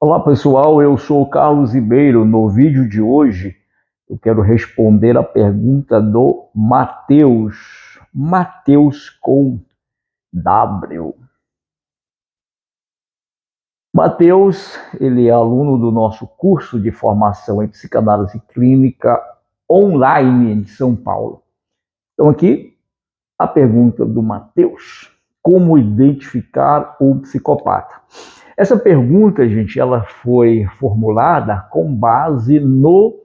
Olá pessoal, eu sou o Carlos Ribeiro. No vídeo de hoje eu quero responder a pergunta do Matheus. Matheus com W. Matheus, ele é aluno do nosso curso de formação em psicanálise clínica online em São Paulo. Então aqui a pergunta do Matheus: como identificar o psicopata? Essa pergunta, gente, ela foi formulada com base no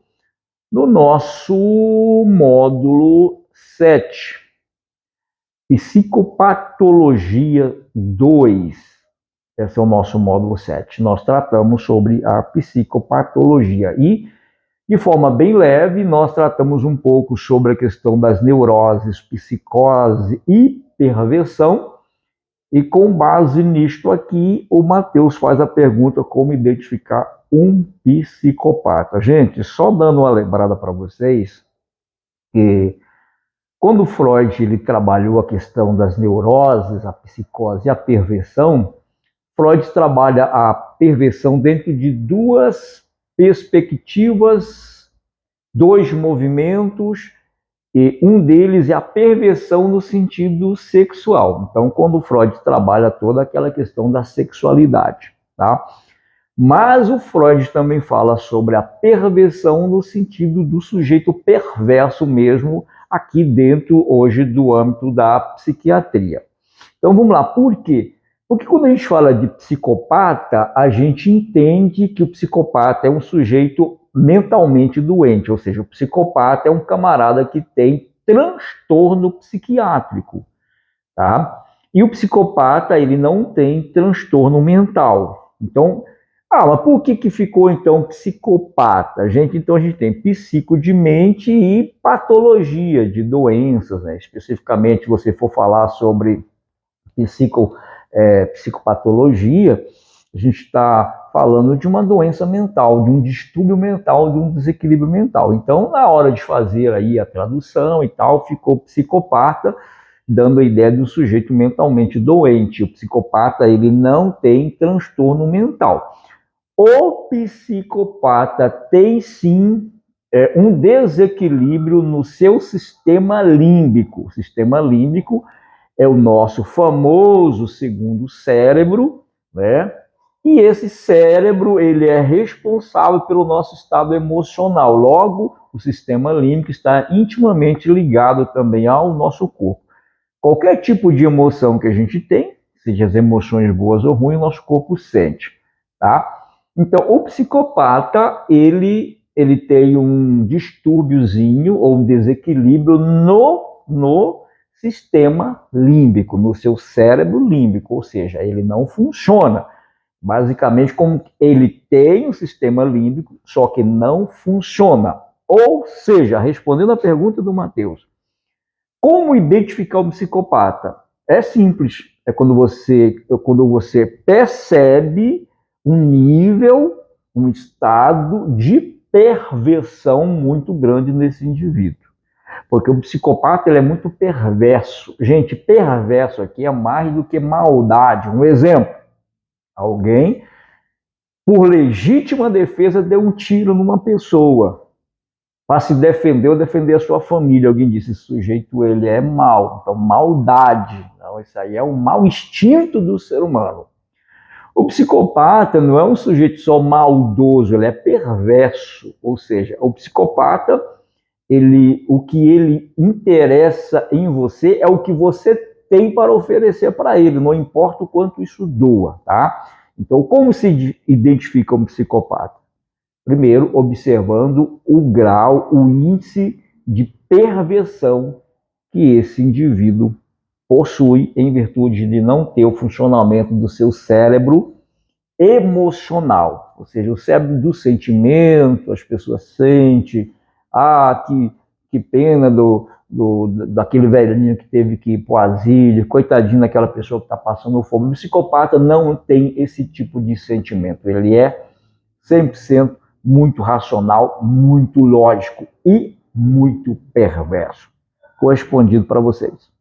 nosso módulo 7, Psicopatologia 2. Esse é o nosso módulo 7. Nós tratamos sobre a psicopatologia e, de forma bem leve, nós tratamos um pouco sobre a questão das neuroses, psicose e perversão. E com base nisto aqui, o Matheus faz a pergunta: como identificar um psicopata? Gente, só dando uma lembrada para vocês, que quando Freud ele trabalhou a questão das neuroses, a psicose e a perversão, Freud trabalha a perversão dentro de duas perspectivas, dois movimentos, e um deles é a perversão no sentido sexual. Então, quando Freud trabalha toda aquela questão da sexualidade, tá? Mas o Freud também fala sobre a perversão no sentido do sujeito perverso mesmo, aqui dentro hoje do âmbito da psiquiatria. Então vamos lá, por quê? Porque quando a gente fala de psicopata, a gente entende que o psicopata é um sujeito mentalmente doente, ou seja, o psicopata é um camarada que tem transtorno psiquiátrico, tá? E o psicopata, ele não tem transtorno mental. Então, mas por que ficou então psicopata? Gente, então a gente tem psico de mente e patologia de doenças, né? Especificamente, se você for falar sobre psicopatologia, a gente está falando de uma doença mental, de um distúrbio mental, de um desequilíbrio mental. Então, na hora de fazer aí a tradução e tal, ficou psicopata, dando a ideia de um sujeito mentalmente doente. O psicopata, ele não tem transtorno mental. O psicopata tem sim um desequilíbrio no seu sistema límbico. O sistema límbico é o nosso famoso segundo cérebro, né? E esse cérebro, ele é responsável pelo nosso estado emocional. Logo, o sistema límbico está intimamente ligado também ao nosso corpo. Qualquer tipo de emoção que a gente tem, seja as emoções boas ou ruins, o nosso corpo sente, tá? Então, o psicopata, ele tem um distúrbiozinho ou um desequilíbrio no sistema límbico, no seu cérebro límbico, ou seja, ele não funciona. Basicamente, como ele tem um sistema límbico, só que não funciona. Ou seja, respondendo a pergunta do Matheus, como identificar um psicopata? É simples, é quando você percebe um nível, um estado de perversão muito grande nesse indivíduo. Porque o psicopata ele é muito perverso. Gente, perverso aqui é mais do que maldade. Um exemplo: alguém, por legítima defesa, deu um tiro numa pessoa para se defender ou defender a sua família. Alguém disse: esse sujeito ele é mau. Então, maldade. Não, isso aí é um mau instinto do ser humano. O psicopata não é um sujeito só maldoso, ele é perverso. Ou seja, o psicopata, o que ele interessa em você é o que você tem para oferecer para ele, não importa o quanto isso doa, tá? Então, como se identifica um psicopata? Primeiro, observando o grau, o índice de perversão que esse indivíduo possui em virtude de não ter o funcionamento do seu cérebro emocional, ou seja, o cérebro do sentimento. As pessoas sentem, que pena daquele velhinho que teve que ir para o asilo, coitadinho daquela pessoa que está passando fome. O psicopata não tem esse tipo de sentimento, ele é 100% muito racional, muito lógico e muito perverso. Correspondido para vocês.